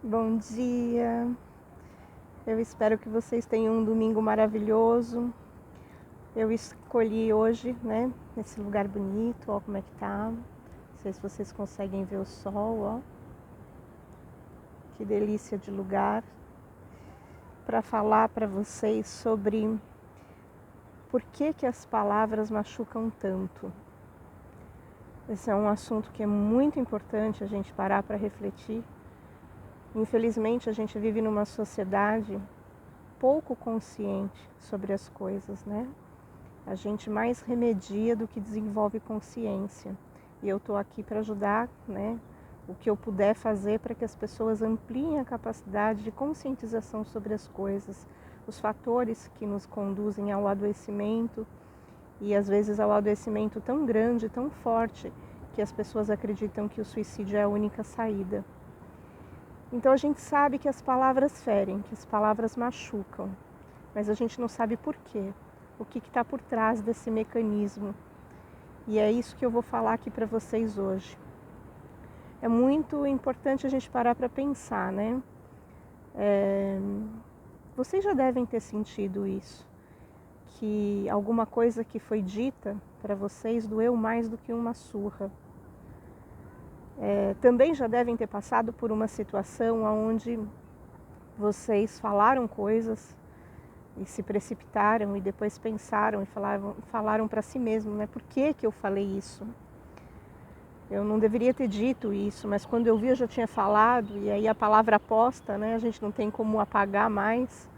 Bom dia, eu espero que vocês tenham um domingo maravilhoso. Eu escolhi hoje, nesse lugar bonito, ó como é que tá. Não sei se vocês conseguem ver o sol, ó. Que delícia de lugar. Para falar para vocês sobre por que as palavras machucam tanto. Esse é um assunto que é muito importante a gente parar para refletir. Infelizmente, a gente vive numa sociedade pouco consciente sobre as coisas, né? A gente mais remedia do que desenvolve consciência. E eu estou aqui para ajudar, o que eu puder fazer para que as pessoas ampliem a capacidade de conscientização sobre as coisas, os fatores que nos conduzem ao adoecimento e às vezes ao adoecimento tão grande, tão forte, que as pessoas acreditam que o suicídio é a única saída. Então a gente sabe que as palavras ferem, que as palavras machucam, mas a gente não sabe por quê, o que está por trás desse mecanismo. E é isso que eu vou falar aqui para vocês hoje. É muito importante a gente parar para pensar, né? Vocês já devem ter sentido isso, que alguma coisa que foi dita para vocês doeu mais do que uma surra. Também já devem ter passado por uma situação onde vocês falaram coisas e se precipitaram e depois pensaram e falaram para si mesmo, né? Por que eu falei isso? Eu não deveria ter dito isso, mas quando eu vi eu já tinha falado, e aí a palavra aposta, né? A gente não tem como apagar mais.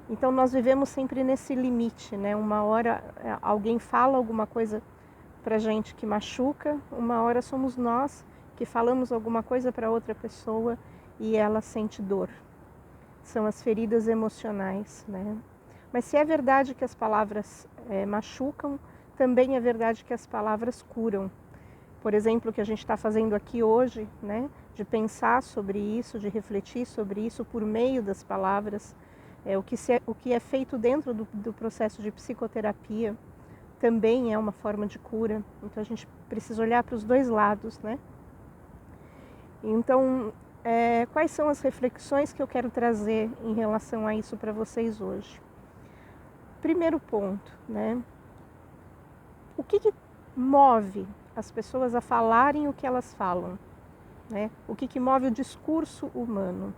Então nós vivemos sempre nesse limite, né? Uma hora alguém fala alguma coisa pra gente que machuca, uma hora somos nós que falamos alguma coisa para outra pessoa e ela sente dor. São as feridas emocionais, né? Mas se é verdade que as palavras machucam, também é verdade que as palavras curam. Por exemplo, o que a gente está fazendo aqui hoje, né? De pensar sobre isso, de refletir sobre isso por meio das palavras, o que é feito dentro do processo de psicoterapia, também é uma forma de cura. Então a gente precisa olhar para os dois lados, né? Então, quais são as reflexões que eu quero trazer em relação a isso para vocês hoje? Primeiro ponto, né? O que move as pessoas a falarem o que elas falam, né? O que move o discurso humano?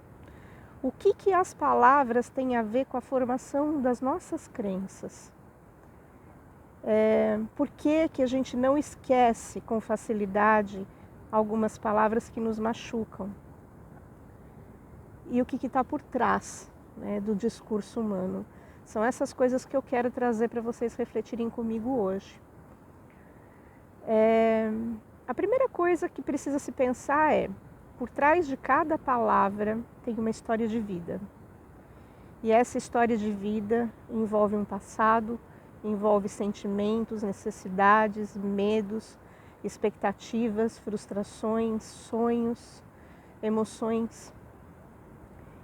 O que as palavras têm a ver com a formação das nossas crenças? Por que a gente não esquece com facilidade algumas palavras que nos machucam? E o que está por trás, né, do discurso humano? São essas coisas que eu quero trazer para vocês refletirem comigo hoje. A primeira coisa que precisa se pensar é, por trás de cada palavra tem uma história de vida. E essa história de vida envolve um passado, envolve sentimentos, necessidades, medos, expectativas, frustrações, sonhos, emoções.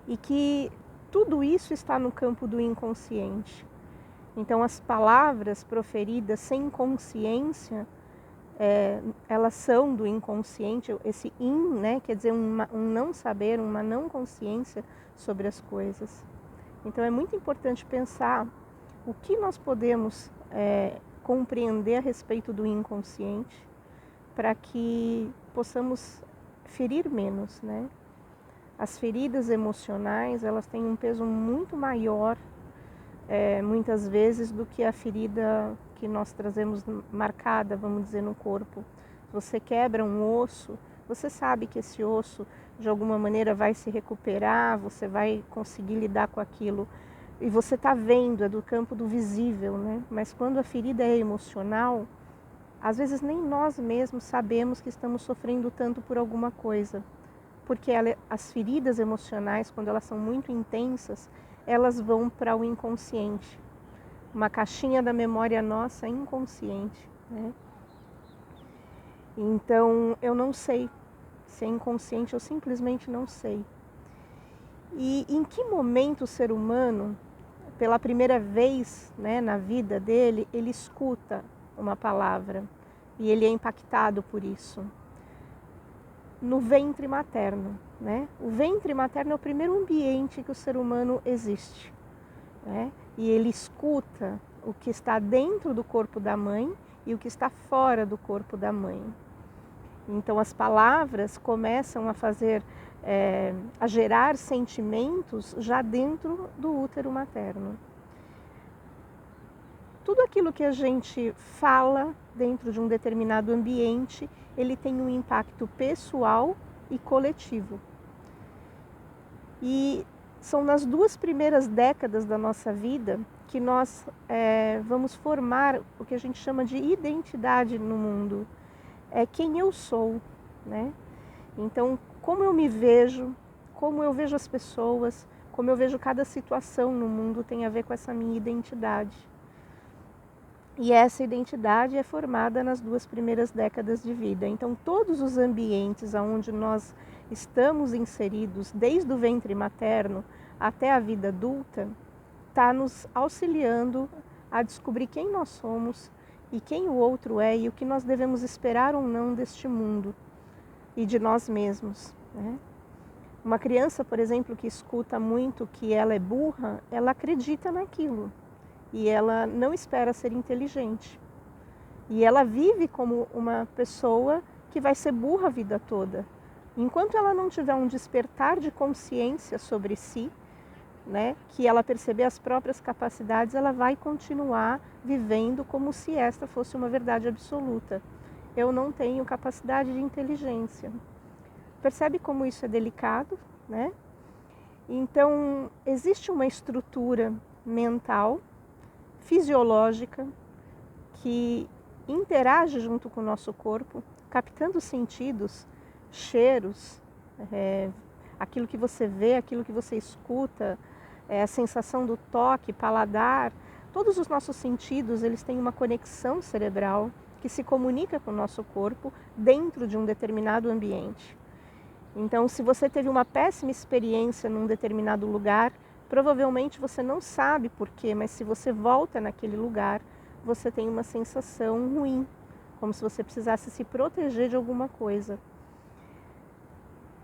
E que tudo isso está no campo do inconsciente. Então as palavras proferidas sem consciência, elas são do inconsciente. Esse né, quer dizer um não saber, uma não consciência sobre as coisas. Então é muito importante pensar o que nós podemos compreender a respeito do inconsciente para que possamos ferir menos, né? As feridas emocionais, elas têm um peso muito maior, muitas vezes, do que a ferida que nós trazemos marcada, vamos dizer, no corpo. Se você quebra um osso, você sabe que esse osso, de alguma maneira, vai se recuperar, você vai conseguir lidar com aquilo. E você está vendo, é do campo do visível, né? Mas quando a ferida é emocional, às vezes nem nós mesmos sabemos que estamos sofrendo tanto por alguma coisa. Porque as feridas emocionais, quando elas são muito intensas, elas vão para o inconsciente. Uma caixinha da memória nossa inconsciente, né? Então, eu não sei se é inconsciente, eu simplesmente não sei. E em que momento o ser humano, pela primeira vez, né, na vida dele, ele escuta uma palavra e ele é impactado por isso? no ventre materno, né? O ventre materno é o primeiro ambiente que o ser humano existe, né? E ele escuta o que está dentro do corpo da mãe e o que está fora do corpo da mãe. Então as palavras começam a gerar sentimentos já dentro do útero materno. Tudo aquilo que a gente fala dentro de um determinado ambiente, ele tem um impacto pessoal e coletivo. E são nas 2 primeiras décadas da nossa vida que nós vamos formar o que a gente chama de identidade no mundo. É quem eu sou, né? Então, como eu me vejo, como eu vejo as pessoas, como eu vejo cada situação no mundo tem a ver com essa minha identidade. E essa identidade é formada nas 2 primeiras décadas de vida. Então, todos os ambientes onde nós estamos inseridos, desde o ventre materno até a vida adulta, está nos auxiliando a descobrir quem nós somos e quem o outro é e o que nós devemos esperar ou não deste mundo e de nós mesmos, né? Uma criança, por exemplo, que escuta muito que ela é burra, ela acredita naquilo. E ela não espera ser inteligente. E ela vive como uma pessoa que vai ser burra a vida toda. Enquanto ela não tiver um despertar de consciência sobre si, né, que ela perceber as próprias capacidades, ela vai continuar vivendo como se esta fosse uma verdade absoluta. Eu não tenho capacidade de inteligência. Percebe como isso é delicado, né? Então, existe uma estrutura mental fisiológica que interage junto com o nosso corpo, captando sentidos, cheiros, aquilo que você vê, aquilo que você escuta, a sensação do toque, paladar. Todos os nossos sentidos, eles têm uma conexão cerebral que se comunica com o nosso corpo dentro de um determinado ambiente. Então, se você teve uma péssima experiência num determinado lugar, provavelmente você não sabe por quê, mas se você volta naquele lugar, você tem uma sensação ruim, como se você precisasse se proteger de alguma coisa.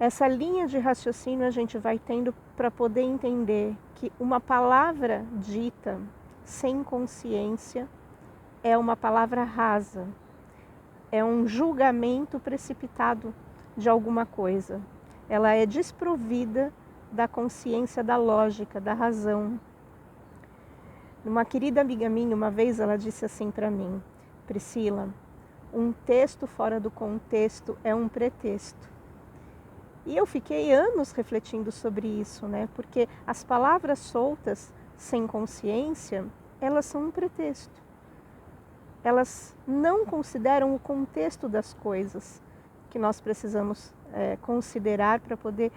Essa linha de raciocínio a gente vai tendo para poder entender que uma palavra dita sem consciência é uma palavra rasa, é um julgamento precipitado de alguma coisa. Ela é desprovida da consciência, da lógica, da razão. Uma querida amiga minha, uma vez ela disse assim para mim: Priscila, um texto fora do contexto é um pretexto. E eu fiquei anos refletindo sobre isso, né? Porque as palavras soltas, sem consciência, elas são um pretexto. Elas não consideram o contexto das coisas que nós precisamos considerar para poder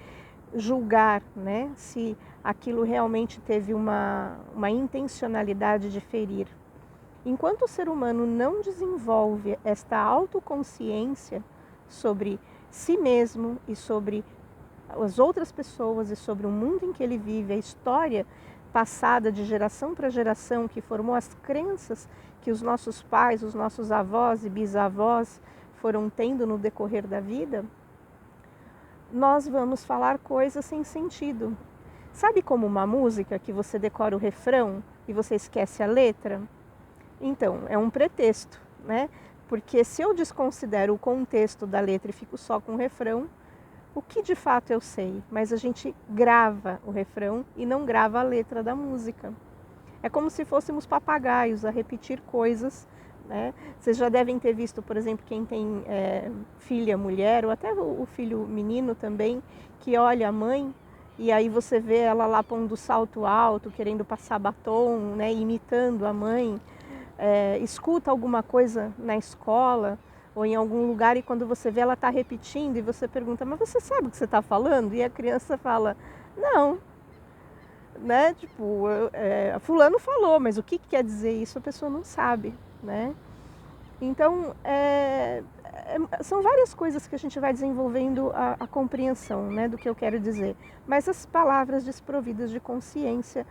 julgar, né, se aquilo realmente teve uma intencionalidade de ferir. Enquanto o ser humano não desenvolve esta autoconsciência sobre si mesmo e sobre as outras pessoas e sobre o mundo em que ele vive, a história passada de geração para geração que formou as crenças que os nossos pais, os nossos avós e bisavós foram tendo no decorrer da vida, nós vamos falar coisas sem sentido. Sabe como uma música que você decora o refrão e você esquece a letra? Então, é um pretexto, né? Porque se eu desconsidero o contexto da letra e fico só com o refrão, o que de fato eu sei? Mas a gente grava o refrão e não grava a letra da música. É como se fôssemos papagaios a repetir coisas, né? Vocês já devem ter visto, por exemplo, quem tem filha mulher, ou até o filho menino também, que olha a mãe e aí você vê ela lá pondo salto alto, querendo passar batom, né? Imitando a mãe, escuta alguma coisa na escola ou em algum lugar e quando você vê ela está repetindo e você pergunta, mas você sabe o que você está falando? E a criança fala, não. Né? Tipo, fulano falou, mas o que quer dizer isso a pessoa não sabe, né? Então, são várias coisas que a gente vai desenvolvendo a compreensão, né, do que eu quero dizer. Mas as palavras desprovidas de consciência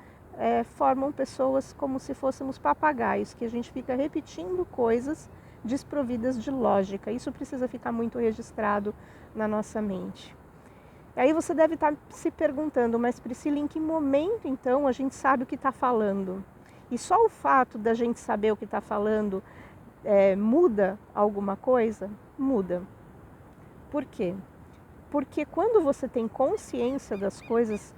formam pessoas como se fôssemos papagaios, que a gente fica repetindo coisas desprovidas de lógica. Isso precisa ficar muito registrado na nossa mente. E aí você deve estar se perguntando, mas Priscila, em que momento então a gente sabe o que está falando? E só o fato da gente saber o que está falando muda alguma coisa? Muda. Por quê? Porque quando você tem consciência das coisas,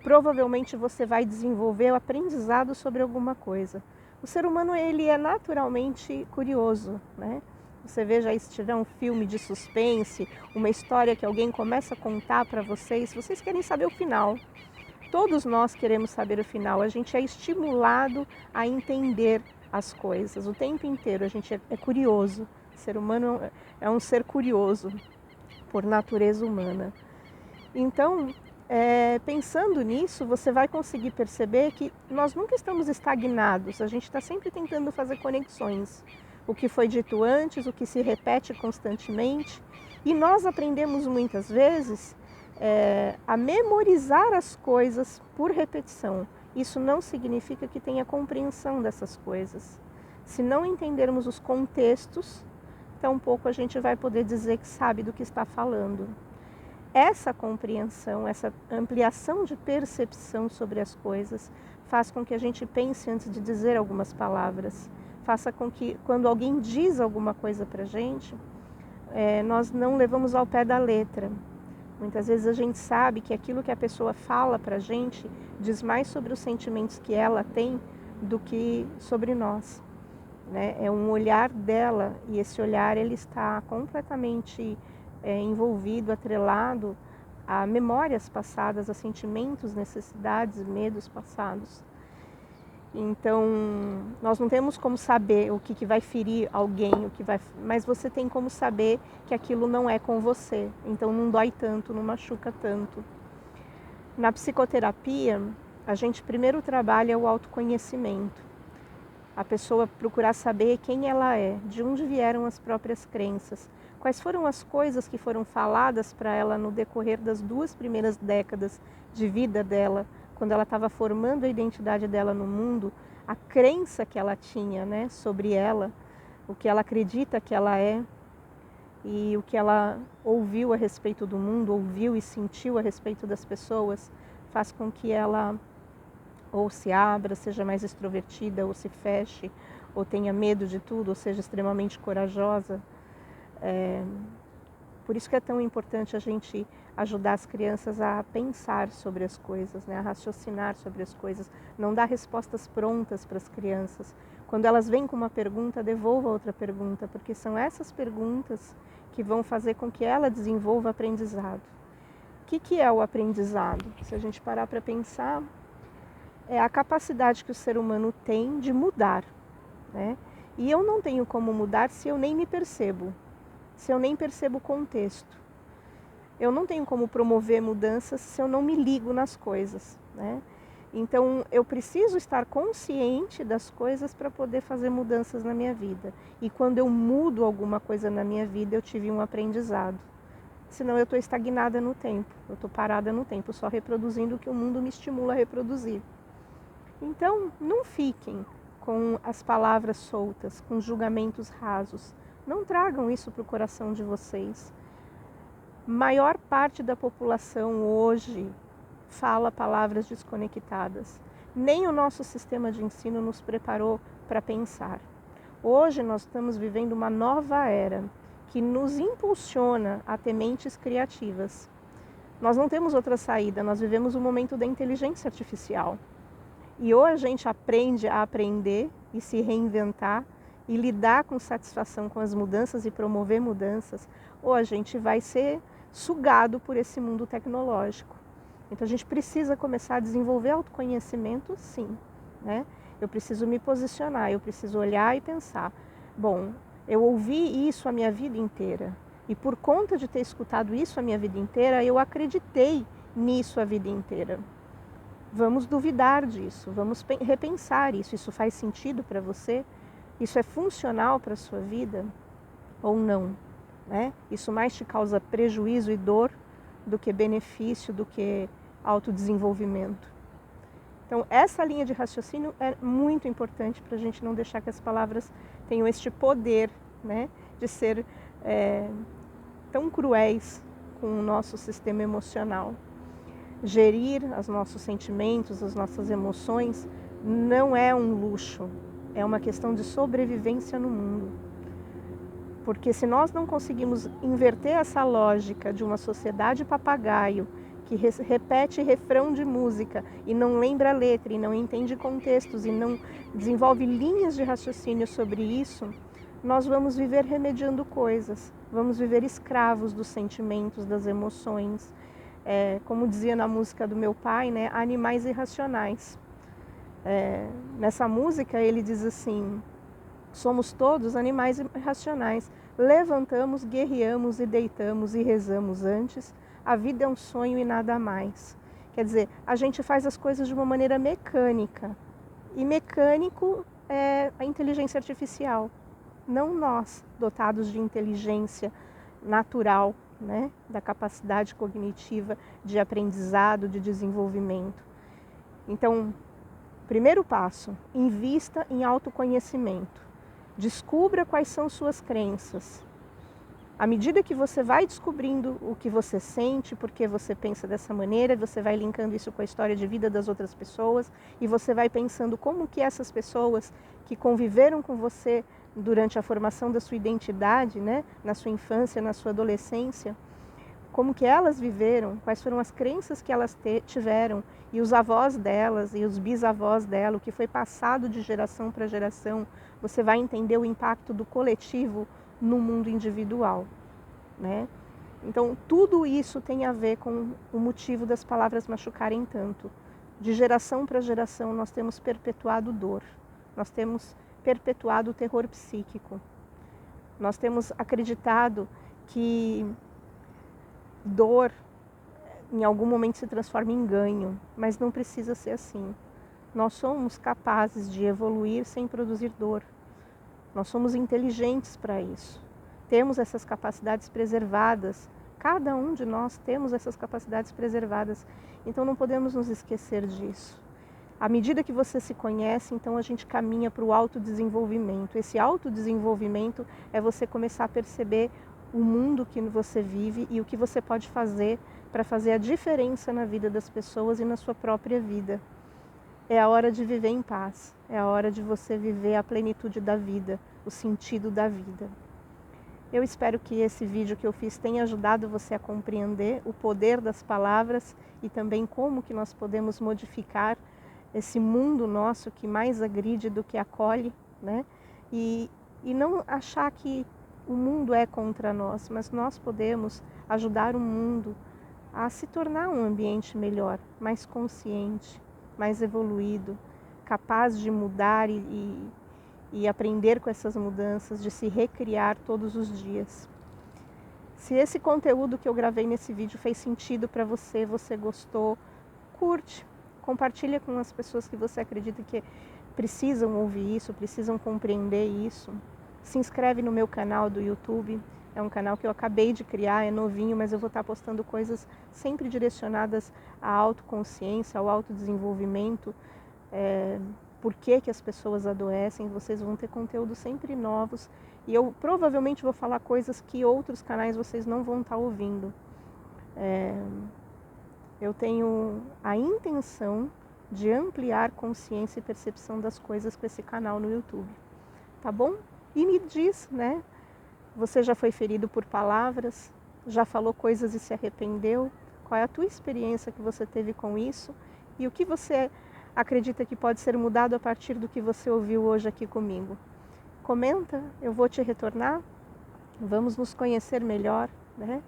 provavelmente você vai desenvolver o aprendizado sobre alguma coisa. O ser humano, ele é naturalmente curioso, né? Você veja se tiver um filme de suspense, uma história que alguém começa a contar para vocês querem saber o final. Todos nós queremos saber o final, a gente é estimulado a entender as coisas o tempo inteiro, a gente é curioso. O ser humano é um ser curioso por natureza humana. Então, pensando nisso, você vai conseguir perceber que nós nunca estamos estagnados, a gente está sempre tentando fazer conexões. O que foi dito antes, o que se repete constantemente. E nós aprendemos muitas vezes a memorizar as coisas por repetição. Isso não significa que tenha compreensão dessas coisas. Se não entendermos os contextos, tampouco a gente vai poder dizer que sabe do que está falando. Essa compreensão, essa ampliação de percepção sobre as coisas faz com que a gente pense antes de dizer algumas palavras. Faça com que, quando alguém diz alguma coisa para a gente, nós não levamos ao pé da letra. Muitas vezes a gente sabe que aquilo que a pessoa fala para a gente diz mais sobre os sentimentos que ela tem do que sobre nós, né? É um olhar dela e esse olhar ele está completamente envolvido, atrelado a memórias passadas, a sentimentos, necessidades, medos passados. Então, nós não temos como saber o que vai ferir alguém, mas você tem como saber que aquilo não é com você. Então, não dói tanto, não machuca tanto. Na psicoterapia, a gente primeiro trabalha o autoconhecimento. A pessoa procurar saber quem ela é, de onde vieram as próprias crenças, quais foram as coisas que foram faladas para ela no decorrer das 2 primeiras décadas de vida dela, quando ela estava formando a identidade dela no mundo, a crença que ela tinha, né, sobre ela, o que ela acredita que ela é e o que ela ouviu a respeito do mundo, ouviu e sentiu a respeito das pessoas, faz com que ela ou se abra, seja mais extrovertida, ou se feche, ou tenha medo de tudo, ou seja extremamente corajosa. Por isso que é tão importante a gente ajudar as crianças a pensar sobre as coisas, né? A raciocinar sobre as coisas, não dar respostas prontas para as crianças. Quando elas vêm com uma pergunta, devolva outra pergunta, porque são essas perguntas que vão fazer com que ela desenvolva aprendizado. O que é o aprendizado? Se a gente parar para pensar, é a capacidade que o ser humano tem de mudar, né? E eu não tenho como mudar se eu nem me percebo, se eu nem percebo o contexto. Eu não tenho como promover mudanças se eu não me ligo nas coisas, né? Então, eu preciso estar consciente das coisas para poder fazer mudanças na minha vida. E quando eu mudo alguma coisa na minha vida, eu tive um aprendizado. Senão eu estou estagnada no tempo, eu estou parada no tempo, só reproduzindo o que o mundo me estimula a reproduzir. Então, não fiquem com as palavras soltas, com julgamentos rasos. Não tragam isso para o coração de vocês. Maior parte da população hoje fala palavras desconectadas. Nem o nosso sistema de ensino nos preparou para pensar. Hoje nós estamos vivendo uma nova era que nos impulsiona a ter mentes criativas. Nós não temos outra saída, nós vivemos o momento da inteligência artificial. E ou a gente aprende a aprender e se reinventar e lidar com satisfação com as mudanças e promover mudanças, ou a gente vai ser sugado por esse mundo tecnológico. Então a gente precisa começar a desenvolver autoconhecimento, sim, né? Eu preciso me posicionar, eu preciso olhar e pensar, bom, eu ouvi isso a minha vida inteira e por conta de ter escutado isso a minha vida inteira, eu acreditei nisso a vida inteira. Vamos duvidar disso, vamos repensar isso faz sentido para você? Isso é funcional para a sua vida ou não? Né? Isso mais te causa prejuízo e dor do que benefício, do que autodesenvolvimento. Então, essa linha de raciocínio é muito importante para a gente não deixar que as palavras tenham este poder né, de ser tão cruéis com o nosso sistema emocional. Gerir os nossos sentimentos, as nossas emoções, não é um luxo, é uma questão de sobrevivência no mundo. Porque se nós não conseguimos inverter essa lógica de uma sociedade papagaio, que repete refrão de música e não lembra a letra, e não entende contextos, e não desenvolve linhas de raciocínio sobre isso, nós vamos viver remediando coisas, vamos viver escravos dos sentimentos, das emoções. Como dizia na música do meu pai, né, animais irracionais. Nessa música ele diz assim: somos todos animais irracionais, levantamos, guerreamos e deitamos e rezamos antes, a vida é um sonho e nada mais. Quer dizer, a gente faz as coisas de uma maneira mecânica, e mecânico é a inteligência artificial, não nós, dotados de inteligência natural, né, da capacidade cognitiva de aprendizado, de desenvolvimento. Então, primeiro passo, invista em autoconhecimento. Descubra quais são suas crenças. À medida que você vai descobrindo o que você sente, porque você pensa dessa maneira, você vai linkando isso com a história de vida das outras pessoas e você vai pensando como que essas pessoas que conviveram com você durante a formação da sua identidade, né, na sua infância, na sua adolescência, como que elas viveram, quais foram as crenças que elas tiveram, e os avós delas e os bisavós dela, o que foi passado de geração para geração, você vai entender o impacto do coletivo no mundo individual, né? Então, tudo isso tem a ver com o motivo das palavras machucarem tanto. De geração para geração, nós temos perpetuado dor, nós temos perpetuado o terror psíquico, nós temos acreditado que dor em algum momento se transforma em ganho, mas não precisa ser assim. Nós somos capazes de evoluir sem produzir dor. Nós somos inteligentes para isso. Temos essas capacidades preservadas. Cada um de nós temos essas capacidades preservadas. Então não podemos nos esquecer disso. À medida que você se conhece, então a gente caminha para o autodesenvolvimento. Esse autodesenvolvimento é você começar a perceber o mundo que você vive e o que você pode fazer para fazer a diferença na vida das pessoas e na sua própria vida. É a hora de viver em paz, é a hora de você viver a plenitude da vida, o sentido da vida. Eu espero que esse vídeo que eu fiz tenha ajudado você a compreender o poder das palavras e também como que nós podemos modificar esse mundo nosso que mais agride do que acolhe, né? E não achar que o mundo é contra nós, mas nós podemos ajudar o mundo a se tornar um ambiente melhor, mais consciente, mais evoluído, capaz de mudar e aprender com essas mudanças, de se recriar todos os dias. Se esse conteúdo que eu gravei nesse vídeo fez sentido para você, você gostou, curte, compartilha com as pessoas que você acredita que precisam ouvir isso, precisam compreender isso. Se inscreve no meu canal do YouTube, é um canal que eu acabei de criar, é novinho, mas eu vou estar postando coisas sempre direcionadas à autoconsciência, ao autodesenvolvimento, por que as pessoas adoecem, vocês vão ter conteúdos sempre novos e eu provavelmente vou falar coisas que outros canais vocês não vão estar ouvindo. Eu tenho a intenção de ampliar consciência e percepção das coisas com esse canal no YouTube, tá bom? E me diz, né? Você já foi ferido por palavras? Já falou coisas e se arrependeu? Qual é a tua experiência que você teve com isso? E o que você acredita que pode ser mudado a partir do que você ouviu hoje aqui comigo? Comenta, eu vou te retornar. Vamos nos conhecer melhor, né?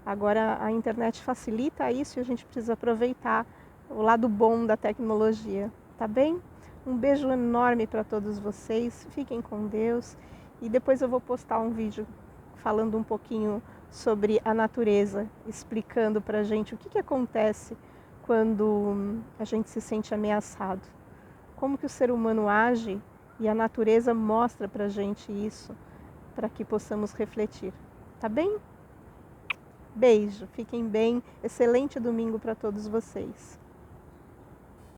Agora a internet facilita isso e a gente precisa aproveitar o lado bom da tecnologia, tá bem? Um beijo enorme para todos vocês, fiquem com Deus e depois eu vou postar um vídeo falando um pouquinho sobre a natureza, explicando para a gente o que acontece quando a gente se sente ameaçado, como que o ser humano age e a natureza mostra para a gente isso, para que possamos refletir, tá bem? Beijo, fiquem bem, excelente domingo para todos vocês.